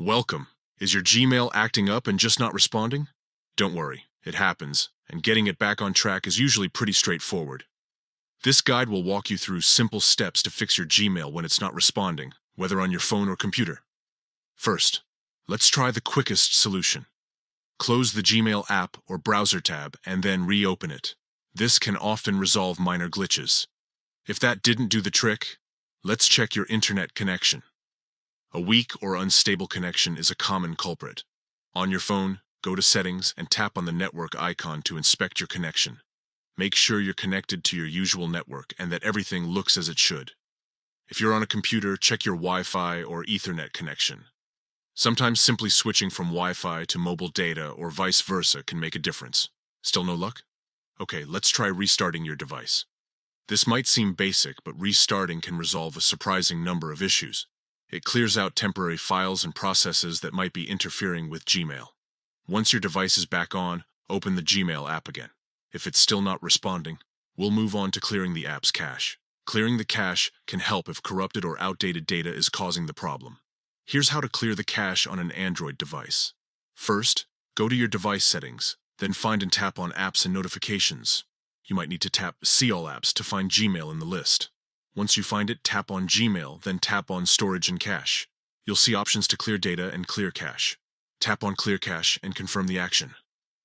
Welcome. Is your Gmail acting up and just not responding? Don't worry, it happens, and getting it back on track is usually pretty straightforward. This guide will walk you through simple steps to fix your Gmail when it's not responding, whether on your phone or computer. First, let's try the quickest solution. Close the Gmail app or browser tab and then reopen it. This can often resolve minor glitches. If that didn't do the trick, let's check your internet connection. A weak or unstable connection is a common culprit. On your phone, go to Settings and tap on the network icon to inspect your connection. Make sure you're connected to your usual network and that everything looks as it should. If you're on a computer, check your Wi-Fi or Ethernet connection. Sometimes simply switching from Wi-Fi to mobile data or vice versa can make a difference. Still no luck? Okay, let's try restarting your device. This might seem basic, but restarting can resolve a surprising number of issues. It clears out temporary files and processes that might be interfering with Gmail. Once your device is back on, open the Gmail app again. If it's still not responding, we'll move on to clearing the app's cache. Clearing the cache can help if corrupted or outdated data is causing the problem. Here's how to clear the cache on an Android device. First, go to your device settings, then find and tap on Apps and Notifications. You might need to tap See All Apps to find Gmail in the list. Once you find it, tap on Gmail, then tap on Storage and Cache. You'll see options to clear data and clear cache. Tap on Clear Cache and confirm the action.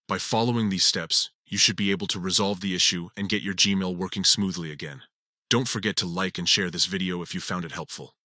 By following these steps, you should be able to resolve the issue and get your Gmail working smoothly again. Don't forget to like and share this video if you found it helpful.